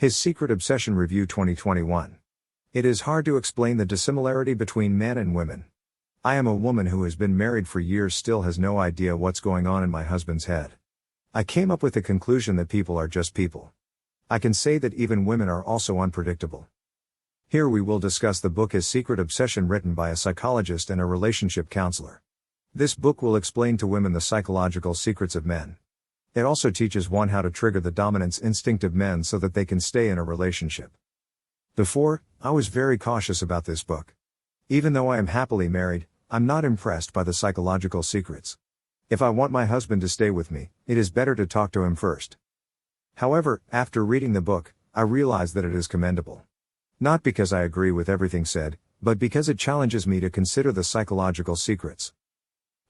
His Secret Obsession Review 2021. It is hard to explain the dissimilarity between men and women. I am a woman who has been married for years, still has no idea what's going on in my husband's head. I came up with the conclusion that people are just people. I can say that even women are also unpredictable. Here we will discuss the book His Secret Obsession, written by a psychologist and a relationship counselor. This book will explain to women the psychological secrets of men. It also teaches one how to trigger the dominance instinct of men so that they can stay in a relationship. Before, I was very cautious about this book. Even though I am happily married, I'm not impressed by the psychological secrets. If I want my husband to stay with me, it is better to talk to him first. However, after reading the book, I realized that it is commendable. Not because I agree with everything said, but because it challenges me to consider the psychological secrets.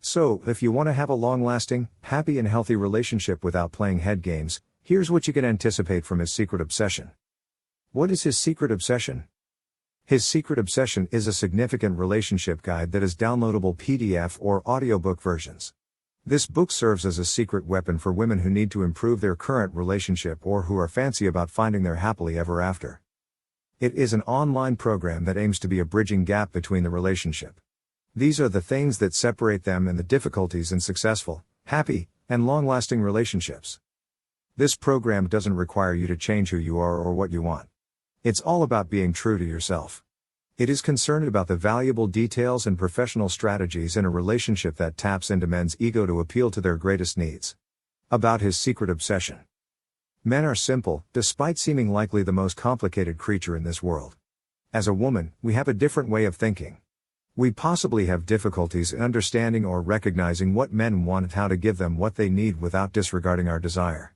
So, if you want to have a long-lasting, happy and healthy relationship without playing head games, here's what you can anticipate from His Secret Obsession. What is His Secret Obsession? His Secret Obsession is a significant relationship guide that is downloadable PDF or audiobook versions. This book serves as a secret weapon for women who need to improve their current relationship or who are fancy about finding their happily ever after. It is an online program that aims to be a bridging gap between the relationship. These are the things that separate them and the difficulties in successful, happy, and long-lasting relationships. This program doesn't require you to change who you are or what you want. It's all about being true to yourself. It is concerned about the valuable details and professional strategies in a relationship that taps into men's ego to appeal to their greatest needs. About His Secret Obsession. Men are simple, despite seeming likely the most complicated creature in this world. As a woman, we have a different way of thinking. We possibly have difficulties in understanding or recognizing what men want and how to give them what they need without disregarding our desire.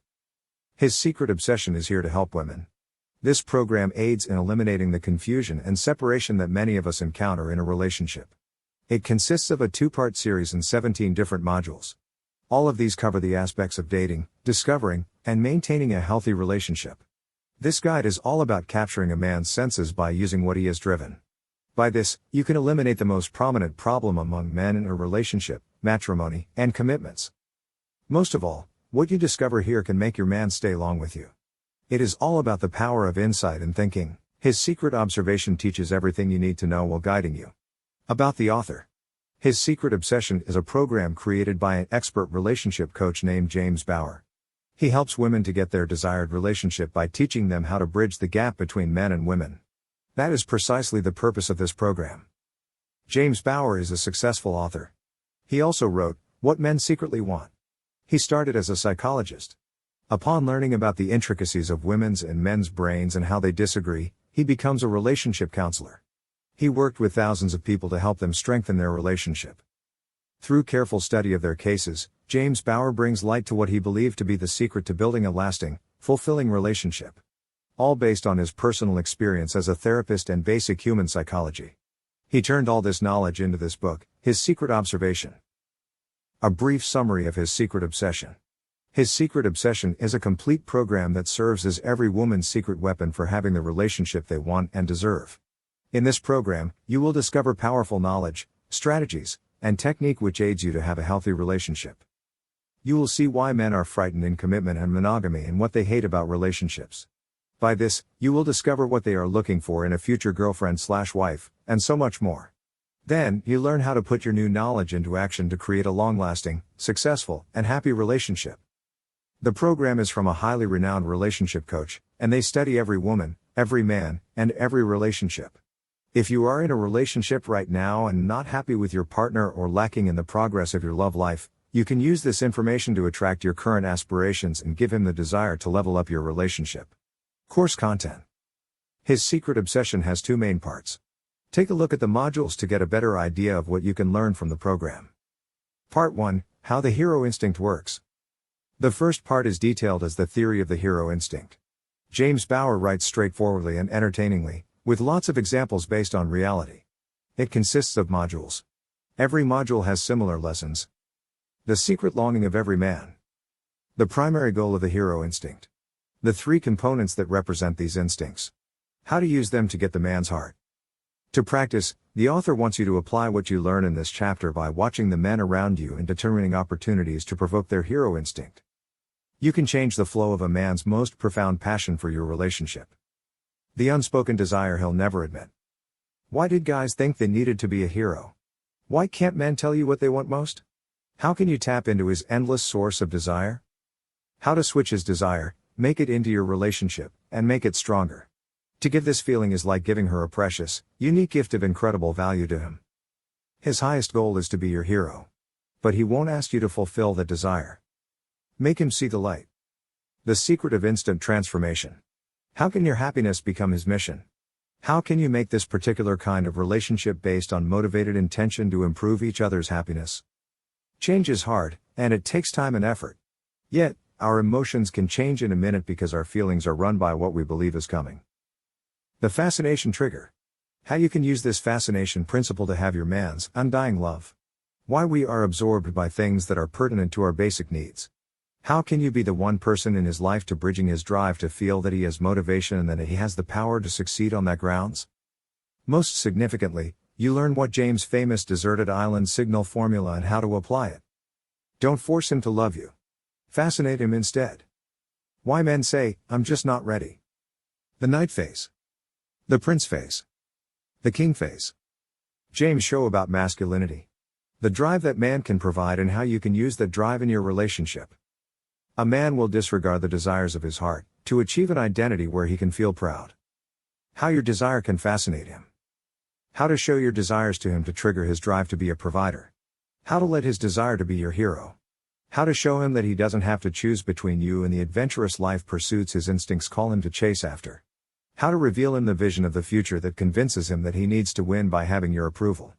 His Secret Obsession is here to help women. This program aids in eliminating the confusion and separation that many of us encounter in a relationship. It consists of a 2-part series and 17 different modules. All of these cover the aspects of dating, discovering, and maintaining a healthy relationship. This guide is all about capturing a man's senses by using what he has driven. By this, you can eliminate the most prominent problem among men in a relationship: matrimony and commitments. Most of all, what you discover here can make your man stay long with you. It is all about the power of insight and thinking. His Secret Observation teaches everything you need to know while guiding you. About the author. His Secret Obsession is a program created by an expert relationship coach named James Bauer. He helps women to get their desired relationship by teaching them how to bridge the gap between men and women. That is precisely the purpose of this program. James Bauer is a successful author. He also wrote What Men Secretly Want. He started as a psychologist. Upon learning about the intricacies of women's and men's brains and how they disagree, he becomes a relationship counselor. He worked with thousands of people to help them strengthen their relationship. Through careful study of their cases, James Bauer brings light to what he believed to be the secret to building a lasting, fulfilling relationship. All based on his personal experience as a therapist and basic human psychology. He turned all this knowledge into this book, His Secret Observation. A brief summary of His Secret Obsession. His Secret Obsession is a complete program that serves as every woman's secret weapon for having the relationship they want and deserve. In this program, you will discover powerful knowledge, strategies, and technique which aids you to have a healthy relationship. You will see why men are frightened in commitment and monogamy and what they hate about relationships. By this, you will discover what they are looking for in a future girlfriend/wife, and so much more. Then, you learn how to put your new knowledge into action to create a long-lasting, successful, and happy relationship. The program is from a highly renowned relationship coach, and they study every woman, every man, and every relationship. If you are in a relationship right now and not happy with your partner or lacking in the progress of your love life, you can use this information to attract your current aspirations and give him the desire to level up your relationship. Course content. His Secret Obsession has 2 main parts. Take a look at the modules to get a better idea of what you can learn from the program. Part 1, How the Hero Instinct Works. The first part is detailed as the theory of the hero instinct. James Bauer writes straightforwardly and entertainingly, with lots of examples based on reality. It consists of modules. Every module has similar lessons. The secret longing of every man. The primary goal of the hero instinct. The 3 components that represent these instincts. How to use them to get the man's heart. To practice, the author wants you to apply what you learn in this chapter by watching the men around you and determining opportunities to provoke their hero instinct. You can change the flow of a man's most profound passion for your relationship. The unspoken desire he'll never admit. Why did guys think they needed to be a hero? Why can't men tell you what they want most? How can you tap into his endless source of desire? How to switch his desire, make it into your relationship, and make it stronger. To give this feeling is like giving her a precious, unique gift of incredible value to him. His highest goal is to be your hero. But he won't ask you to fulfill that desire. Make him see the light. The secret of instant transformation. How can your happiness become his mission? How can you make this particular kind of relationship based on motivated intention to improve each other's happiness? Change is hard, and it takes time and effort. Yet, our emotions can change in a minute because our feelings are run by what we believe is coming. The fascination trigger. How you can use this fascination principle to have your man's undying love. Why we are absorbed by things that are pertinent to our basic needs. How can you be the one person in his life to bridging his drive to feel that he has motivation and that he has the power to succeed on that grounds? Most significantly, you learn what James' famous deserted island signal formula and how to apply it. Don't force him to love you. Fascinate him instead. Why men say, "I'm just not ready." The knight phase. The prince phase. The king phase. James' show about masculinity. The drive that man can provide and how you can use that drive in your relationship. A man will disregard the desires of his heart, to achieve an identity where he can feel proud. How your desire can fascinate him. How to show your desires to him to trigger his drive to be a provider. How to let his desire to be your hero. How to show him that he doesn't have to choose between you and the adventurous life pursuits his instincts call him to chase after. How to reveal him the vision of the future that convinces him that he needs to win by having your approval.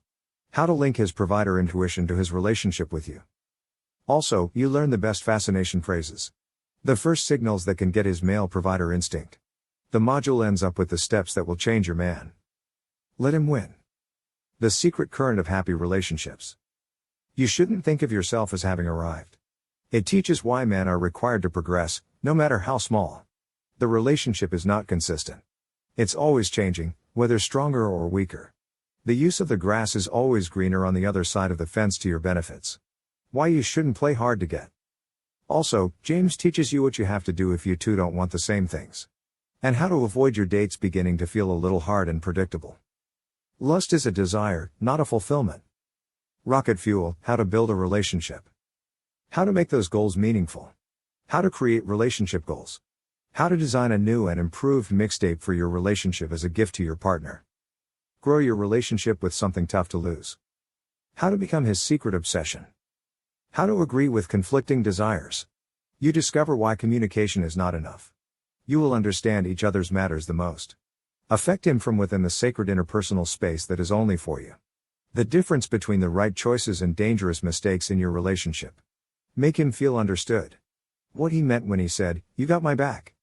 How to link his provider intuition to his relationship with you. Also, you learn the best fascination phrases. The first signals that can get his male provider instinct. The module ends up with the steps that will change your man. Let him win. The secret current of happy relationships. You shouldn't think of yourself as having arrived. It teaches why men are required to progress, no matter how small. The relationship is not consistent. It's always changing, whether stronger or weaker. The use of the grass is always greener on the other side of the fence to your benefits. Why you shouldn't play hard to get. Also, James teaches you what you have to do if you two don't want the same things. And how to avoid your dates beginning to feel a little hard and predictable. Lust is a desire, not a fulfillment. Rocket fuel, how to build a relationship. How to make those goals meaningful. How to create relationship goals. How to design a new and improved mixtape for your relationship as a gift to your partner. Grow your relationship with something tough to lose. How to become his secret obsession. How to agree with conflicting desires. You discover why communication is not enough. You will understand each other's matters the most. Affect him from within the sacred interpersonal space that is only for you. The difference between the right choices and dangerous mistakes in your relationship. Make him feel understood. What he meant when he said, "You got my back."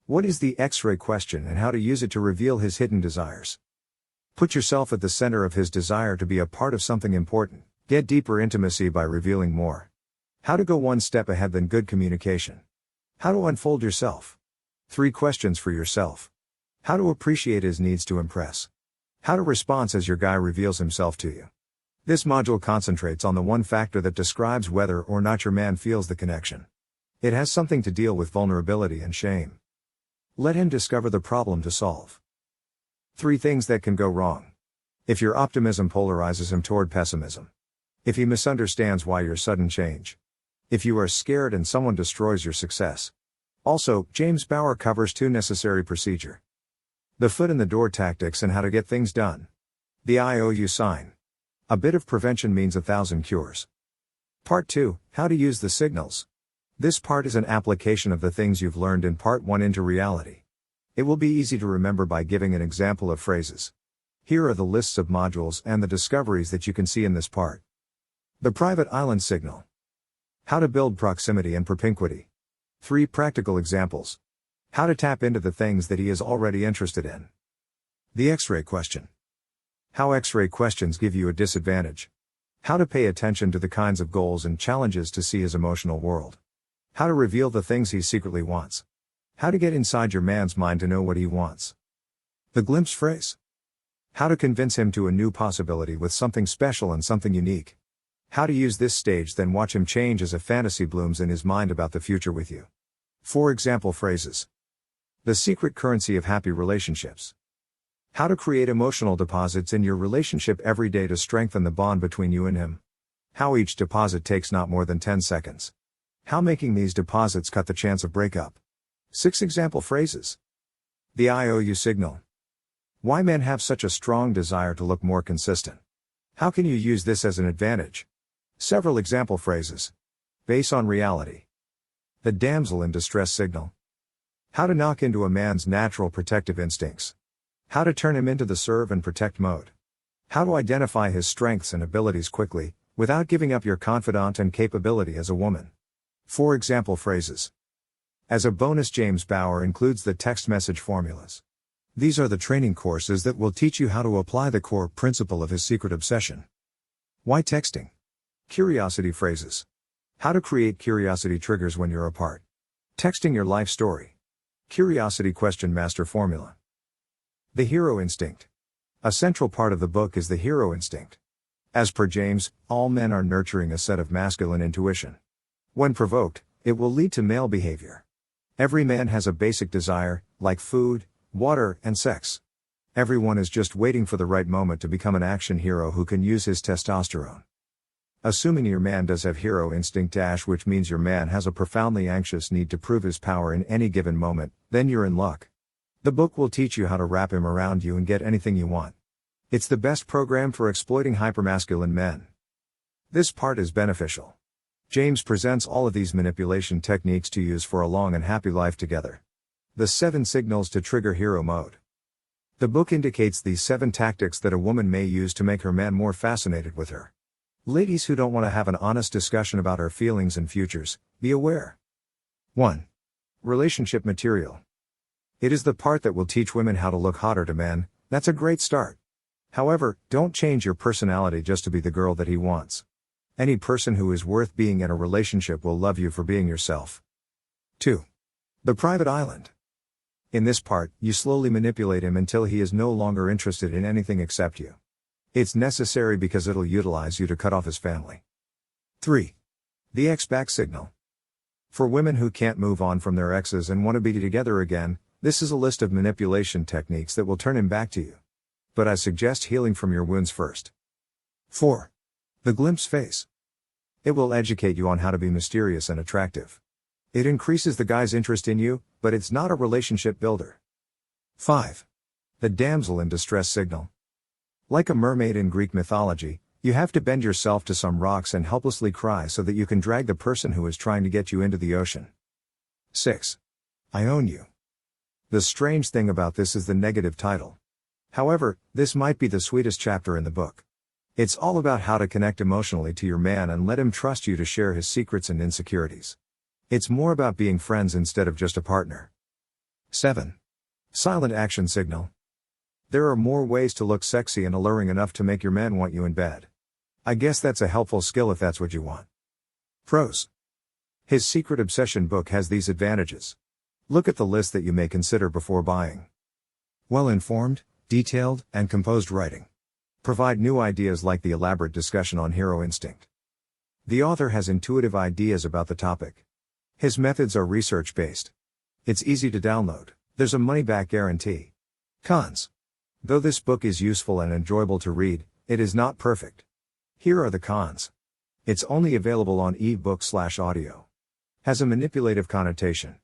What is the X-ray question and how to use it to reveal his hidden desires. Put yourself at the center of his desire to be a part of something important. Get deeper intimacy by revealing more. How to go one step ahead than good communication. How to unfold yourself. 3 questions for yourself. How to appreciate his needs to impress. How to respond as your guy reveals himself to you. This module concentrates on the one factor that describes whether or not your man feels the connection. It has something to deal with vulnerability and shame. Let him discover the problem to solve. 3 things that can go wrong. If your optimism polarizes him toward pessimism. If he misunderstands why your sudden change. If you are scared and someone destroys your success. Also, James Bauer covers 2 necessary procedure. The foot in the door tactics and how to get things done. The IOU sign. A bit of prevention means 1,000 cures. Part 2, how to use the signals. This part is an application of the things you've learned in part 1 into reality. It will be easy to remember by giving an example of phrases. Here are the lists of modules and the discoveries that you can see in this part. The private island signal. How to build proximity and propinquity. 3 practical examples. How to tap into the things that he is already interested in. The X-ray question. How X-ray questions give you a disadvantage. How to pay attention to the kinds of goals and challenges to see his emotional world. How to reveal the things he secretly wants. How to get inside your man's mind to know what he wants. The glimpse phrase. How to convince him to a new possibility with something special and something unique. How to use this stage then watch him change as a fantasy blooms in his mind about the future with you. 4 example phrases. The secret currency of happy relationships. How to create emotional deposits in your relationship every day to strengthen the bond between you and him. How each deposit takes not more than 10 seconds. How making these deposits cut the chance of breakup. 6 example phrases. The IOU signal. Why men have such a strong desire to look more consistent. How can you use this as an advantage? Several example phrases. Base on reality. The damsel in distress signal. How to knock into a man's natural protective instincts. How to turn him into the serve and protect mode. How to identify his strengths and abilities quickly, without giving up your confidant and capability as a woman. 4 example phrases. As a bonus, James Bauer includes the text message formulas. These are the training courses that will teach you how to apply the core principle of his secret obsession. Why texting? Curiosity phrases. How to create curiosity triggers when you're apart. Texting your life story. Curiosity question master formula. The hero instinct. A central part of the book is the hero instinct. As per James, all men are nurturing a set of masculine intuition. When provoked, it will lead to male behavior. Every man has a basic desire, like food, water, and sex. Everyone is just waiting for the right moment to become an action hero who can use his testosterone. Assuming your man does have hero instinct which means your man has a profoundly anxious need to prove his power in any given moment, then you're in luck. The book will teach you how to wrap him around you and get anything you want. It's the best program for exploiting hypermasculine men. This part is beneficial. James presents all of these manipulation techniques to use for a long and happy life together. The 7 signals to trigger hero mode. The book indicates these 7 tactics that a woman may use to make her man more fascinated with her. Ladies who don't want to have an honest discussion about her feelings and futures, be aware. 1. Relationship material. It is the part that will teach women how to look hotter to men. That's a great start. However, don't change your personality just to be the girl that he wants. Any person who is worth being in a relationship will love you for being yourself. 2. The private island. In this part, you slowly manipulate him until he is no longer interested in anything except you. It's necessary because it'll utilize you to cut off his family. 3. The ex-back signal. For women who can't move on from their exes and want to be together again, this is a list of manipulation techniques that will turn him back to you. But I suggest healing from your wounds first. 4. The glimpse face. It will educate you on how to be mysterious and attractive. It increases the guy's interest in you, but it's not a relationship builder. 5. The damsel in distress signal. Like a mermaid in Greek mythology, you have to bend yourself to some rocks and helplessly cry so that you can drag the person who is trying to get you into the ocean. 6. I own you. The strange thing about this is the negative title. However, this might be the sweetest chapter in the book. It's all about how to connect emotionally to your man and let him trust you to share his secrets and insecurities. It's more about being friends instead of just a partner. 7. Silent action signal. There are more ways to look sexy and alluring enough to make your man want you in bed. I guess that's a helpful skill if that's what you want. Pros. His secret obsession book has these advantages. Look at the list that you may consider before buying. Well-informed, detailed, and composed writing. Provide new ideas like the elaborate discussion on hero instinct. The author has intuitive ideas about the topic. His methods are research-based. It's easy to download. There's a money-back guarantee. Cons. Though this book is useful and enjoyable to read, it is not perfect. Here are the cons. It's only available on ebook/audio. Has a manipulative connotation.